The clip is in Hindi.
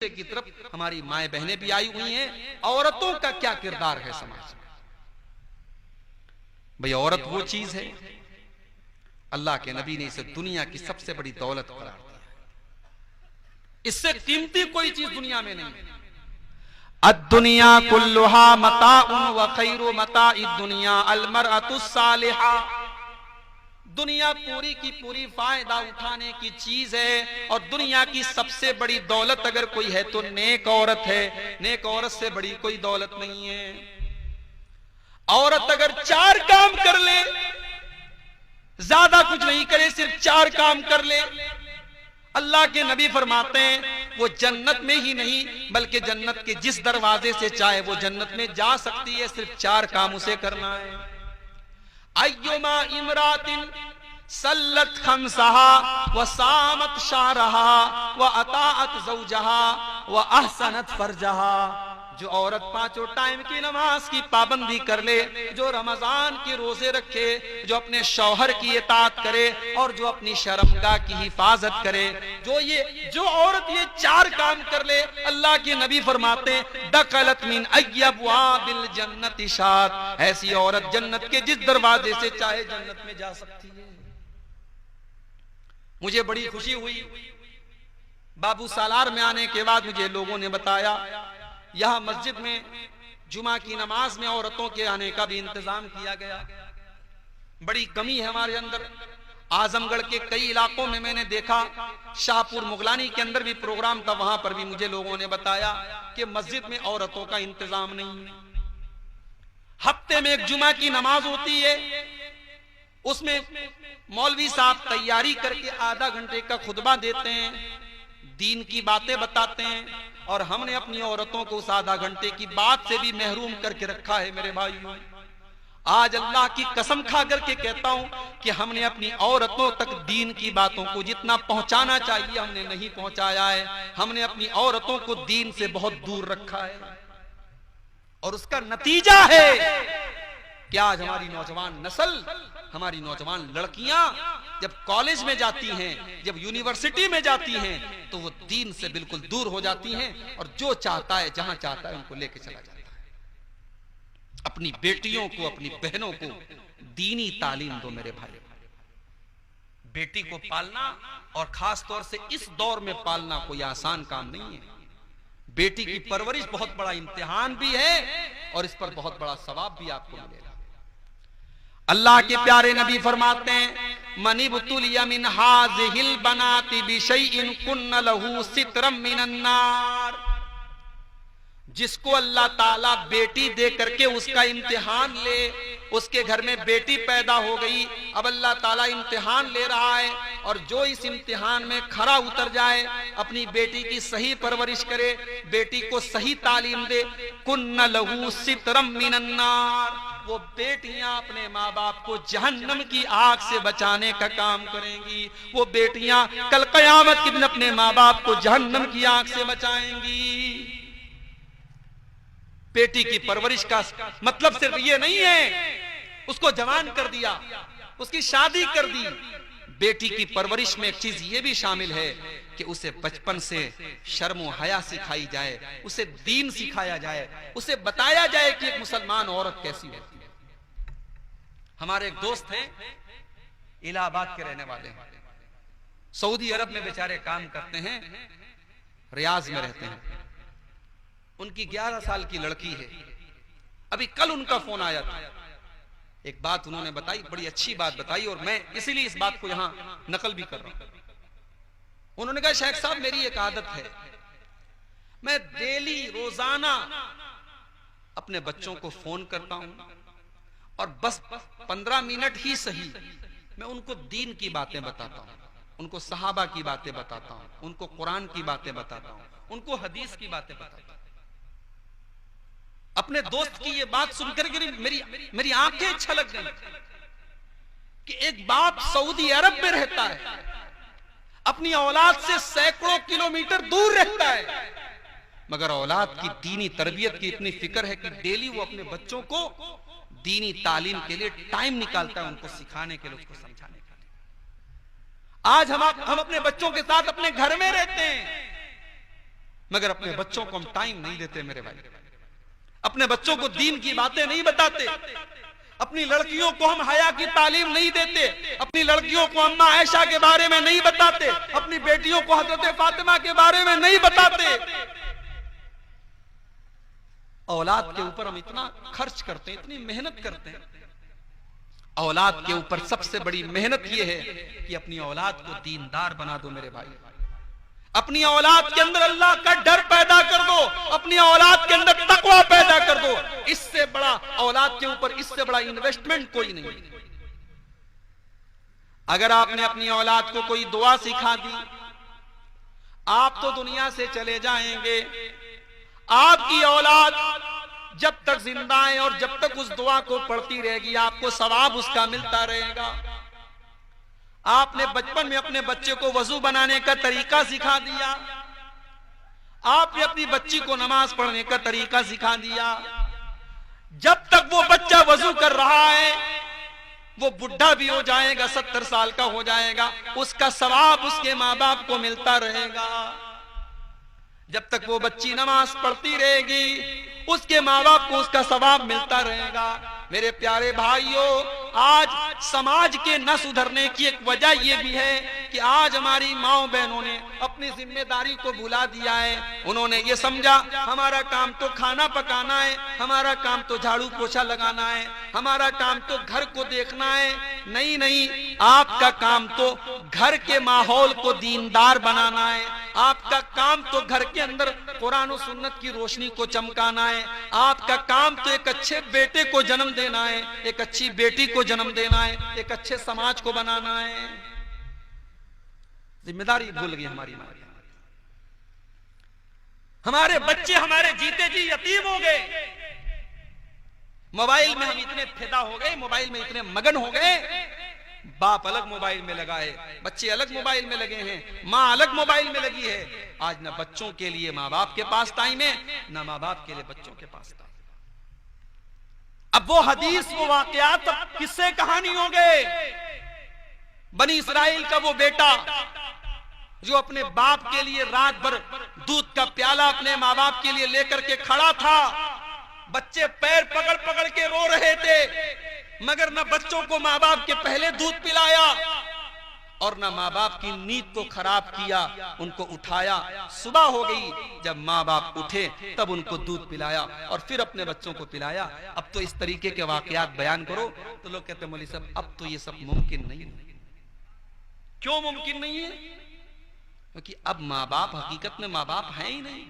की तरफ हमारी माए बहनें भी आई हुई हैं। औरतों का क्या किरदार है समाज में? भाई औरत वो चीज है, अल्लाह के नबी ने इसे दुनिया की सबसे बड़ी दौलत करार दिया। इससे कीमती कोई चीज दुनिया में नहीं है। अद्दुनिया कुल्लुहा मताउन व खैरु मताइद दुनिया अल मरअतुस सालिहा। दुनिया पूरी की पूरी फायदा उठाने की चीज है, और दुनिया की सबसे बड़ी दौलत अगर कोई है तो नेक औरत है। नेक औरत से बड़ी कोई दौलत नहीं है। औरत अगर 4 काम कर ले, ज्यादा कुछ नहीं करे, सिर्फ 4 काम कर ले, अल्लाह के नबी फरमाते हैं वो जन्नत में ही नहीं बल्कि जन्नत के जिस दरवाजे से चाहे वो जन्नत में जा सकती है। सिर्फ 4 काम उसे करना है। अय्युमा इमरातिन सल्लत खमसहा व सामत शारहा व अताअत ज़ौजहा व अहसनत फरजहा। जो औरत 5 टाइम की नमाज की पाबंदी कर ले, जो रमजान के रोजे रखे, जो अपने शौहर की इताअत करे और जो अपनी शर्मगाह की हिफाजत करे, जो औरत ये 4 काम कर ले, अल्लाह के नबी फरमाते दखलत मिन अय्यबवाबिल जन्नति शात। ऐसी औरत जन्नत के जिस दरवाजे से चाहे जन्नत में जा सकती है। मुझे बड़ी खुशी हुई, बाबू सालार में आने के बाद मुझे लोगों ने बताया यहां मस्जिद में जुमा की नमाज में औरतों के आने का भी इंतजाम किया गया। बड़ी कमी है हमारे अंदर। आजमगढ़ के कई इलाकों में मैंने देखा, शाहपुर मुगलानी के अंदर भी प्रोग्राम था, वहां पर भी मुझे लोगों ने बताया कि मस्जिद में औरतों का इंतजाम नहीं है। हफ्ते में एक जुमा की नमाज होती है, उसमें मौलवी साहब तैयारी करके आधा घंटे का खुतबा देते हैं, दीन की बातें बताते हैं, और हमने अपनी औरतों को उस आधा घंटे की बात से भी महरूम करके रखा है। मेरे भाइयों, आज अल्लाह की कसम खा करके कहता हूं कि हमने अपनी औरतों तक दीन की बातों को जितना पहुंचाना चाहिए हमने नहीं पहुंचाया है। हमने अपनी औरतों को दीन से बहुत दूर रखा है, और उसका नतीजा है कि आज हमारी नौजवान नस्ल, हमारी नौजवान लड़कियां जब कॉलेज में जाती हैं, जब यूनिवर्सिटी में जाती हैं, तो वो दीन से बिल्कुल दूर हो जाती हैं, और जो चाहता है जहां चाहता है उनको लेके चला जाता है। अपनी बेटियों को, अपनी बहनों को दीनी तालीम दो मेरे भाई। बेटी को पालना, और खास तौर से इस दौर में पालना कोई आसान काम नहीं है। बेटी की परवरिश बहुत बड़ा इम्तिहान भी है, और इस पर बहुत बड़ा सवाब भी आपको मिलेगा। अल्लाह के प्यारे नबी फरमाते हैं मनिबतुलिया मिन हाज़िहिल बनाति बिशैइन कुन्न लहू सित्रम मिनन नार। जिसको अल्लाह ताला बेटी दे करके उसका इम्तिहान ले, उसके घर में बेटी पैदा हो गई, अब अल्लाह ताला इम्तिहान ले रहा है, और जो इस इम्तिहान में खरा उतर जाए, अपनी बेटी की सही परवरिश करे, बेटी को सही तालीम दे, कुन्न लहू सित्रम मिनन नार, वो बेटियां अपने माँ बाप को जहन्नम की आग से बचाने का काम करेंगी। वो बेटियां कल कयामत के दिन अपने माँ बाप को जहन्नम की आग से बचाएंगी। बेटी की परवरिश का मतलब सिर्फ ये नहीं है उसको जवान कर दिया, उसकी शादी कर दी। बेटी की परवरिश में एक चीज ये भी शामिल है कि उसे बचपन से शर्म और हया सिखाई जाए, उसे दीन सिखाया जाए, उसे बताया जाए कि एक मुसलमान औरत कैसी होती है। हमारे एक दोस्त हैं, इलाहाबाद के रहने वाले हैं, सऊदी अरब में बेचारे काम करते हैं, रियाज में रहते हैं। उनकी 11 साल की लड़की है। अभी कल उनका फोन आया था, एक बात उन्होंने बताई, बड़ी अच्छी बात बताई, और मैं इसीलिए इस बात को यहां नकल भी कर रहा हूं। उन्होंने कहा शेख साहब मेरी एक आदत है, मैं डेली रोजाना अपने बच्चों को फोन करता हूं, और बस 15 मिनट ही सही मैं उनको दीन की बातें बताता हूं, उनको सहाबा की बातें बताता हूं, उनको कुरान की बातें बताता हूं, उनको हदीस की बातें बताता हूं। अपने दोस्त की ये बात सुनकर के मेरी आंखें छलक गई कि एक बाप सऊदी अरब में रहता है, अपनी औलाद से सैकड़ों किलोमीटर दूर रहता है, मगर औलाद की दीनी तरबियत की इतनी फिक्र है कि डेली वो अपने बच्चों को दीनी तालीम के लिए टाइम निकालता है, उनको सिखाने के लिए, उसको समझाने के लिए। आज हम अपने बच्चों के साथ अपने घर में रहते हैं, मगर अपने बच्चों को हम टाइम नहीं देते मेरे भाई, अपने बच्चों को दीन की बातें नहीं बताते, अपनी लड़कियों को हम हया की तालीम नहीं देते, अपनी लड़कियों को अम्मा आयशा के बारे में नहीं बताते, अपनी बेटियों को हजरत फातिमा के बारे में नहीं बताते। औलाद के ऊपर हम इतना खर्च करते हैं, इतनी मेहनत करते हैं। औलाद के ऊपर सबसे बड़ी मेहनत यह है कि अपनी औलाद को दीनदार बना दो मेरे भाई, अपनी औलाद के अंदर अल्लाह का डर पैदा कर दो, अपनी औलाद के अंदर तकवा पैदा कर दो। इससे बड़ा औलाद के ऊपर, इससे बड़ा इन्वेस्टमेंट कोई नहीं। अगर आपने अपनी औलाद को कोई दुआ सिखा दी, आप तो दुनिया से चले जाएंगे, आपकी औलाद जब तक जिंदा है और जब तक उस दुआ को पढ़ती रहेगी, आपको सवाब उसका मिलता रहेगा। आपने बचपन में अपने बच्चे को वजू बनाने का तरीका सिखा दिया, आपने अपनी बच्ची को नमाज पढ़ने का तरीका सिखा दिया। जब तक वो बच्चा वजू कर रहा है, वो बुढ़ा भी हो जाएगा, 70 साल का हो जाएगा, उसका सवाब उसके माँ बाप को मिलता रहेगा। जब तक वो बच्ची नमाज पढ़ती रहेगी, उसके माँ बाप को उसका सवाब मिलता रहेगा। मेरे प्यारे भाइयों, आज समाज के न सुधरने की एक वजह यह भी है कि आज हमारी माओ बहनों ने अपनी जिम्मेदारी को भुला दिया है। उन्होंने ये समझा हमारा काम तो खाना पकाना है, हमारा काम तो झाड़ू पोछा लगाना है, हमारा काम तो घर को देखना है। नहीं नहीं, आपका काम तो घर के माहौल को दीनदार बनाना है, आपका काम तो घर के अंदर कुरान और सुन्नत की रोशनी को चमकाना है, आपका काम तो एक अच्छे बेटे को जन्म देना है, एक अच्छी बेटी को जन्म देना है, एक अच्छे समाज को बनाना है। जिम्मेदारी भूल गई हमारी माँ, हमारे बच्चे हमारे जीते जी यतीम हो गए। मोबाइल में हम इतने फिदा हो गए, मोबाइल में इतने मगन हो गए, बाप अलग मोबाइल में लगा है, बच्चे अलग मोबाइल में लगे हैं, माँ अलग मोबाइल में लगी है। आज ना बच्चों के लिए माँ बाप के पास टाइम है, ना माँ बाप के लिए बच्चों के पास टाइम। अब वो हदीस, वो वाकयात, किस्से कहानी हो गए। बनी इस्राइल का वो बेटा जो अपने बाप के लिए रात भर दूध का प्याला अपने माँ बाप के लिए लेकर के खड़ा था, बच्चे पैर पकड़ पकड़ के रो रहे थे, मगर न बच्चों को माँ बाप के पहले दूध पिलाया और न माँ बाप की नींद को खराब किया, उनको उठाया। सुबह हो गई, जब माँ बाप उठे तब उनको दूध पिलाया और फिर अपने बच्चों को पिलाया। अब तो इस तरीके के वाकयात बयान करो तो लोग कहते हैं मौलवी साहब अब तो ये सब मुमकिन नहीं है। क्यों मुमकिन नहीं है? क्योंकि अब माँ बाप हकीकत में माँ बाप है ही नहीं।